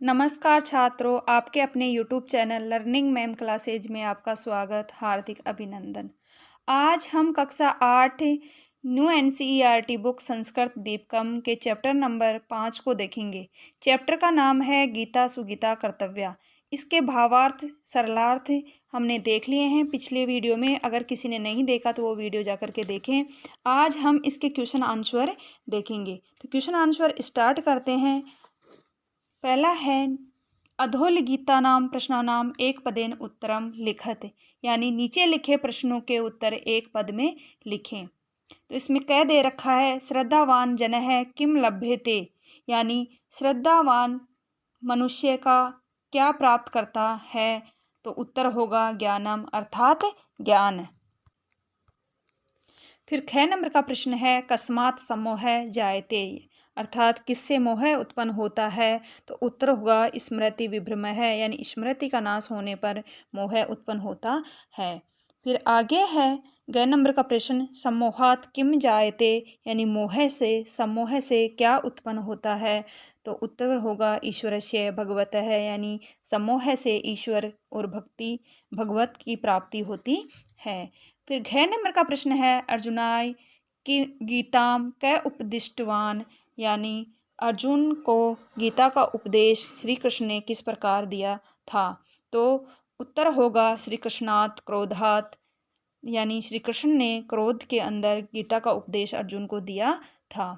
नमस्कार छात्रों, आपके अपने YouTube channel learning ma'am classes में आपका स्वागत, हार्दिक अभिनंदन। आज हम कक्षा 8 न्यू NCERT बुक संस्कृत दीपकम के चैप्टर नंबर 5 को देखेंगे। चैप्टर का नाम है गीता सुगीता कर्तव्या। इसके भावार्थ सरलार्थ हमने देख लिए हैं पिछले वीडियो में। अगर किसी ने नहीं देखा तो वो वीडियो जाकर के देखें। आज हम इसके क्वेश्चन आंसर देखेंगे। तो क्वेश्चन आंसर स्टार्ट करते हैं। पहला है अधोलिखितानां प्रश्नानां एक पदेन उत्तरम लिखत, यानी नीचे लिखे प्रश्नों के उत्तर एक पद में लिखें। तो इसमें कह दे रखा है श्रद्धावान जनः किम लभ्यते, यानी श्रद्धावान मनुष्य का क्या प्राप्त करता है। तो उत्तर होगा ज्ञानम, अर्थात ज्ञान। फिर 6 नंबर का प्रश्न है कस्मात् सम्मोहः जायते, अर्थात किससे मोह उत्पन्न होता है। तो उत्तर होगा स्मृति विभ्रमः, यानी स्मृति का नाश होने पर मोह उत्पन्न होता है। फिर आगे है 11 नंबर का प्रश्न सम्मोहात् किम जायते, यानी मोह से सम्मोह से क्या उत्पन्न होता है। तो उत्तर होगा ईश्वरस्य भगवतः, यानी सम्मोह से ईश्वर और भक्ति भगवत की प्राप्ति होती है। फिर 6 नंबर का प्रश्न है अर्जुनाय की गीताम कै उपदिष्टवान, यानी अर्जुन को गीता का उपदेश श्री कृष्ण ने किस प्रकार दिया था। तो उत्तर होगा श्री कृष्णात् क्रोधात्, यानी श्री कृष्ण ने क्रोध के अंदर गीता का उपदेश अर्जुन को दिया था।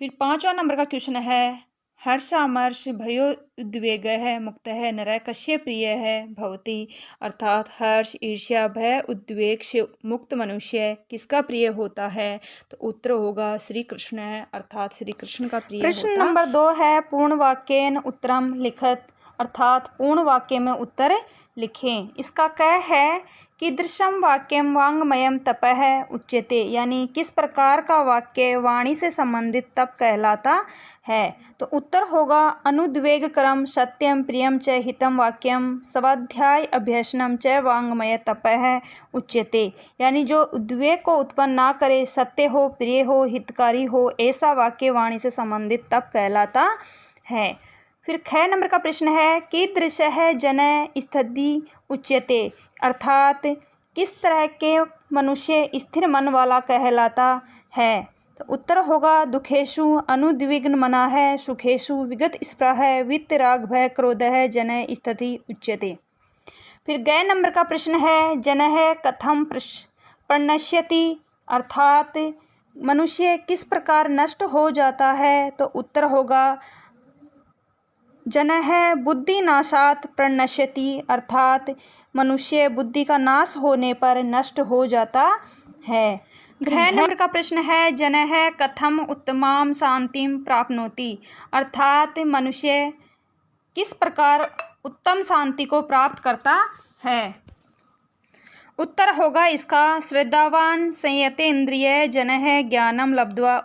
फिर 5वां नंबर का क्वेश्चन है हर्षामर्ष भयोद्वेगः मुक्तः नरः कस्य प्रियः भवति, अर्थात हर्ष ईर्ष्या भय उद्वेग से मुक्त मनुष्य किसका प्रिय होता है। तो उत्तर होगा श्री कृष्ण, अर्थात श्री कृष्ण का प्रिय होता। प्रश्न नंबर 2 है पूर्ण वाक्येन उत्तरम लिखत, अर्थात पूर्ण वाक्य में उत्तर लिखें। इसका क्या है कीदृशम वाक्यम वाङ्मयम तपः उच्यते, यानी किस प्रकार का वाक्य वाणी से संबंधित तप कहलाता है। तो उत्तर होगा अनुद्वेगकरम सत्यम प्रियम च हितम वाक्यम स्वाध्याय अभ्यसनम च वाङ्मय तपः उच्यते, यानी जो उद्वेग को उत्पन्न ना करे, सत्य हो, प्रिय हो, हितकारी हो, ऐसा वाक्य वाणी से संबंधित तप कहलाता है। फिर 6 नंबर का प्रश्न है कीदृशः जनः स्थिति उच्यते, अर्थात किस तरह के मनुष्य स्थिर मन वाला कहलाता है। तो उत्तर होगा दुखेषु अनुद्विग्न मनाः सुखेषु विगत स्पृहः वितराग भय क्रोधः जनः स्थिति उच्यते। फिर 11 नंबर का प्रश्न है जनः कथम प्रणश्यति, अर्थात मनुष्य किस प्रकार नष्ट हो जाता है। तो उत्तर होगा जनः बुद्धिनाशात् प्रणश्यति, अर्थात मनुष्य बुद्धि का नाश होने पर नष्ट हो जाता है। 6 नंबर का प्रश्न है जनः कथम उत्तमां शांतिं प्राप्नोति, अर्थात मनुष्य किस प्रकार उत्तम शांति को प्राप्त करता है। उत्तर होगा इसका श्रद्धावान संयतेन्द्रिय जनः ज्ञानम लब्ध्वा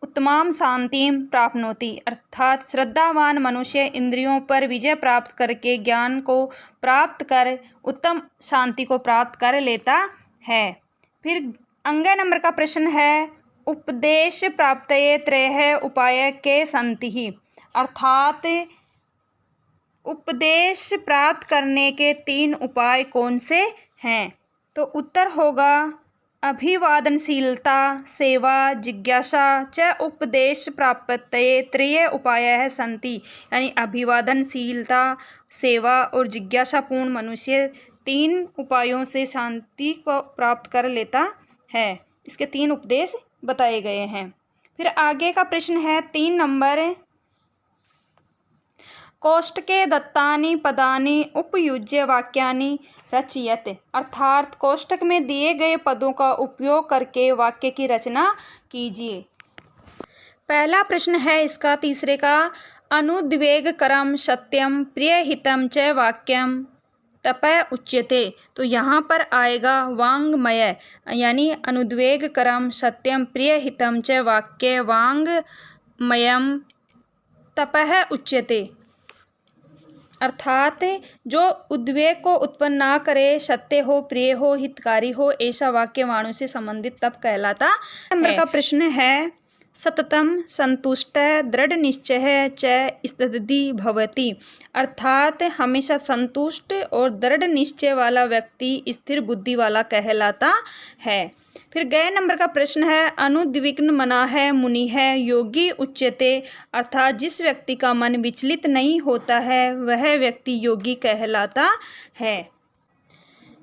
उत्तमां शांतिं प्राप्नोति, अर्थात श्रद्धावान मनुष्य इंद्रियों पर विजय प्राप्त करके ज्ञान को प्राप्त कर उत्तम शांति को प्राप्त कर लेता है। फिर 11 नंबर का प्रश्न है उपदेश प्राप्तये त्रयः उपाय के सन्ति, अर्थात उपदेश प्राप्त करने के 3 उपाय कौन से हैं। तो उत्तर होगा अभिवादनशीलता सेवा जिज्ञासा च उपदेश प्राप्तये त्रय उपायः सन्ति, यानी अभिवादनशीलता सेवा और जिज्ञासापूर्ण मनुष्य 3 उपायों से शांति को प्राप्त कर लेता है। इसके 3 उपदेश बताए गए हैं। फिर आगे का प्रश्न है 3 नंबर कोष्टके दत्तानि पदानि उपयुज्य वाक्यानि रचयत, अर्थात कोष्टक में दिए गए पदों का उपयोग करके वाक्य की रचना कीजिए। पहला प्रश्न है इसका तीसरे का अनुद्वेगकरम सत्यम प्रियहितम च वाक्यम तपः उच्यते। तो यहाँ पर आएगा वाङ्मय, यानी अनुद्वेगकरम सत्यम प्रियहितम च वाक्य वाङ्मयम तपः उच्यते, अर्थात जो उद्वेग को उत्पन्न ना करे, सत्य हो, प्रिय हो, हितकारी हो, ऐसा वाक्य वाणों से संबंधित तप कहलाता है। नंबर का प्रश्न है सततं संतुष्टः दृढ़ निश्चय च स्थिति भवति। अर्थात हमेशा संतुष्ट और दृढ़ निश्चय वाला व्यक्ति स्थिर बुद्धि वाला कहलाता है। फिर गए नंबर का प्रश्न है, अनुद्विग्न मना है मुनि है योगी उच्यते। अर्थात जिस व्यक्ति का मन विचलित नहीं होता है वह व्यक्ति योगी कहलाता है।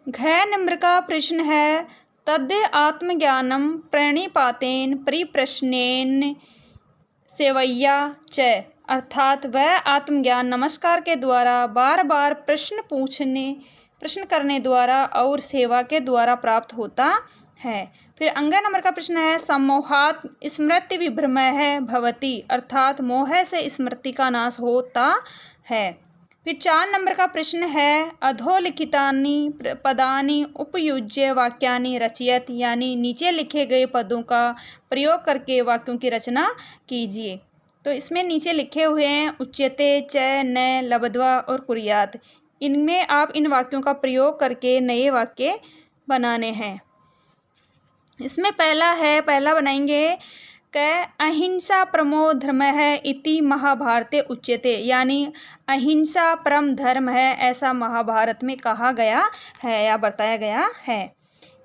घ नंबर का प्रश्न है, तद् आत्मज्ञानम प्रणिपातेन परिप्रश्नेन सेवैया च। अर्थात वह आत्मज्ञान नमस्कार के द्वारा बार बार प्रश्न करने द्वारा और सेवा के द्वारा प्राप्त होता है। फिर अंग नंबर का प्रश्न है, सम्मोहात् स्मृति विभ्रमः भवति। अर्थात मोह से स्मृति का नाश होता है। फिर 4 नंबर का प्रश्न है, अधोलिखितानि पदानि उपयुज्य वाक्यानि रचयत। यानी नीचे लिखे गए पदों का प्रयोग करके वाक्यों की रचना कीजिए। तो इसमें नीचे लिखे हुए हैं उच्यते, च, न, लब्ध्वा और कुर्यात। इनमें आप इन वाक्यों का प्रयोग करके नए वाक्य बनाने हैं। इसमें पहला बनाएंगे क अहिंसा परमो धर्म है इति महाभारते उच्यते। यानी अहिंसा परम धर्म है ऐसा महाभारत में कहा गया है या बताया गया है।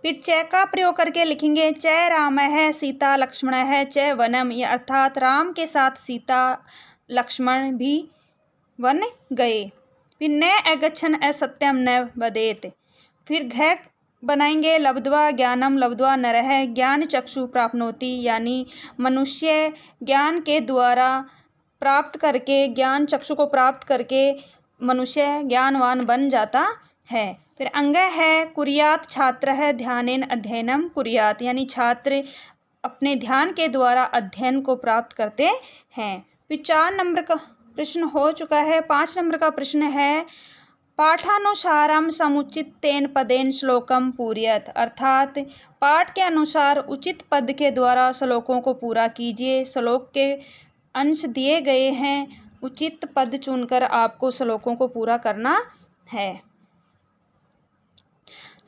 फिर च का प्रयोग करके लिखेंगे, च राम है सीता लक्ष्मण है च वनम। अर्थात राम के साथ सीता लक्ष्मण भी वन गए। फिर न अगच्छन असत्यम न वदेत। फिर घ बनाएंगे, लब्ध्वा ज्ञानम लब्ध्वा नरः ज्ञान चक्षु प्राप्नोति। यानी मनुष्य ज्ञान के द्वारा प्राप्त करके ज्ञान चक्षु को प्राप्त करके मनुष्य ज्ञानवान बन जाता है। फिर अंग है, कुर्यात छात्रः ध्यानेन अध्ययनम कुर्यात। यानी छात्र अपने ध्यान के द्वारा अध्ययन को प्राप्त करते हैं। फिर 4 नंबर का प्रश्न हो चुका है। 5 नंबर का प्रश्न है, पाठानुसारम समुचितेन पदेन श्लोकम पूरयत। अर्थात पाठ के अनुसार उचित पद के द्वारा श्लोकों को पूरा कीजिए। श्लोक के अंश दिए गए हैं, उचित पद चुनकर आपको श्लोकों को पूरा करना है।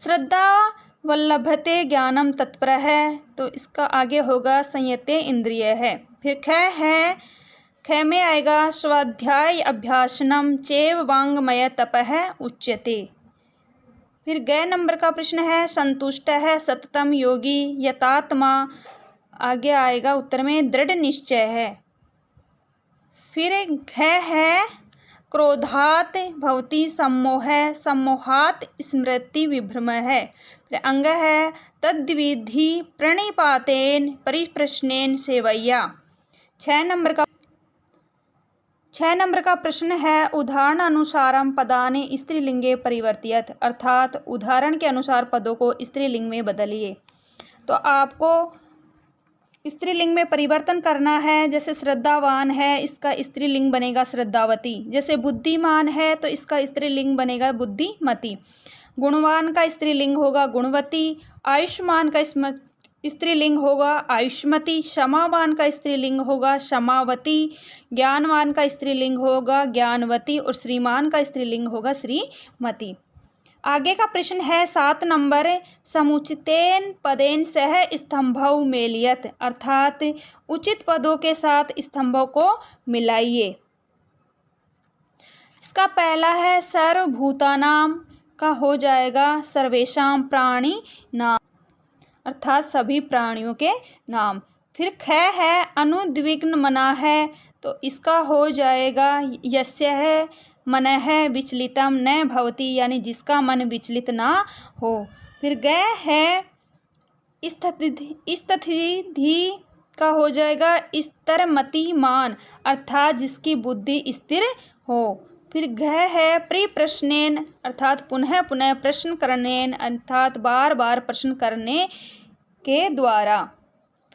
श्रद्धा वल्लभते ज्ञानम तत्पर है, तो इसका आगे होगा संयते इंद्रिय है। फिर ख में आएगा स्वाध्याय अभ्यासनम चैव वाङ्मय तपः उच्यते। फिर ग नंबर का प्रश्न है, संतुष्ट है सततम योगी यतात्मा। आगे आएगा उत्तर में दृढ़ निश्चय है। फिर घ है, क्रोधात भवति सम्मोह सम्मोहात स्मृति विभ्रम है। फिर अंग है, तद्विधि प्रणिपातेन परिप्रश्नेन सेवैया। 6 नंबर का प्रश्न है, उदाहरण अनुसारम पदानि स्त्रीलिंगे परिवर्तियत। अर्थात उदाहरण के अनुसार पदों को स्त्रीलिंग में बदलिए। तो आपको स्त्रीलिंग में परिवर्तन करना है। जैसे श्रद्धावान है, इसका स्त्रीलिंग बनेगा श्रद्धावती। जैसे बुद्धिमान है तो इसका स्त्रीलिंग बनेगा बुद्धिमती। गुणवान का स्त्रीलिंग होगा गुणवती। आयुष्मान का स्त्रीलिंग होगा आयुष्मती। क्षमावान का स्त्रीलिंग होगा क्षमावती। ज्ञानवान का स्त्रीलिंग होगा ज्ञानवती और श्रीमान का स्त्रीलिंग होगा श्रीमती। आगे का प्रश्न है 7 नंबर, समुचितेन पदेन सह स्तंभौ मेलियत। अर्थात उचित पदों के साथ स्तंभों को मिलाइए। इसका पहला है सर्वभूतानाम का हो जाएगा सर्वेषां प्राणी नाम। अर्थात सभी प्राणियों के नाम। फिर ख है, अनुद्विग्न मना है, तो इसका हो जाएगा यस्य है मन है विचलितम न भवति। यानी जिसका मन विचलित ना हो। फिर ग है, स्थिति का हो जाएगा स्थिरमतिमान। अर्थात जिसकी बुद्धि स्थिर हो। फिर घ है, परिप्रश्नेन अर्थात पुनः पुनः प्रश्न करनेन अर्थात बार बार प्रश्न करने के द्वारा।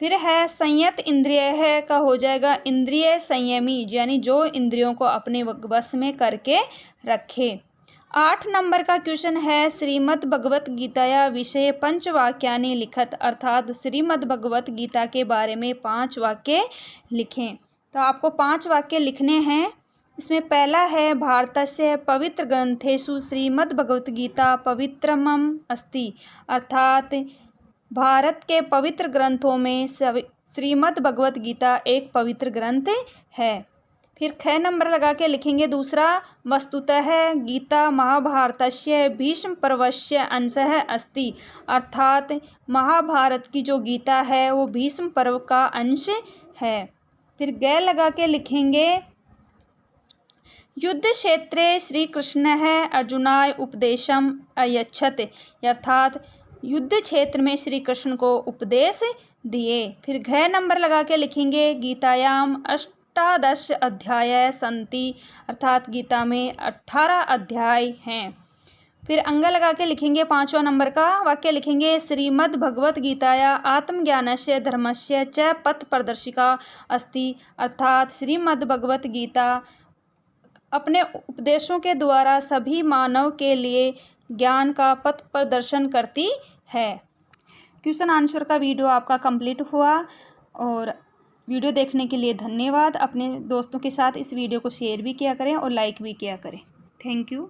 फिर है संयत इंद्रिय है का हो जाएगा इंद्रिय संयमी। यानी जो इंद्रियों को अपने वश में करके रखे। 8 नंबर का क्वेश्चन है, श्रीमद् भगवत गीताया विषय पंचवाक्यानि लिखत। अर्थात श्रीमद् भगवत गीता के बारे में 5 वाक्य लिखें। तो आपको 5 वाक्य लिखने हैं। इसमें पहला है, भारतस्य पवित्र ग्रंथेषु श्रीमद् भगवत गीता पवित्रमम अस्ति। अर्थात भारत के पवित्र ग्रंथों में श्रीमद् भगवत गीता एक पवित्र ग्रंथ है। फिर ख नंबर लगा के लिखेंगे दूसरा, वस्तुतः गीता महाभारतस्य भीष्म पर्वस्य अंशः अस्ति, अर्थात महाभारत की जो गीता है वो भीष्म पर्व का अंश है। फिर ग लगा के लिखेंगे, युद्ध क्षेत्रे श्री कृष्ण अर्जुनाय उपदेशम अयच्छत, अर्थात युद्ध क्षेत्र में श्री कृष्ण को उपदेश दिए। फिर घ नंबर लगा के लिखेंगे, गीतायाम अष्टादश अध्याय संति, अर्थात गीता में 18 अध्याय हैं। फिर अंग लगा के लिखेंगे 5वां नंबर का वाक्य लिखेंगे, श्रीमद् भगवत गीताया आत्मज्ञानस्य धर्मस्य च पथ प्रदर्शिका अस्ति, अर्थात श्रीमद् भगवत गीता अपने उपदेशों के द्वारा सभी मानव के लिए ज्ञान का पथ प्रदर्शन करती है। क्वेश्चन आंसर का वीडियो आपका कंप्लीट हुआ और वीडियो देखने के लिए धन्यवाद। अपने दोस्तों के साथ इस वीडियो को शेयर भी किया करें और लाइक भी किया करें। Thank you.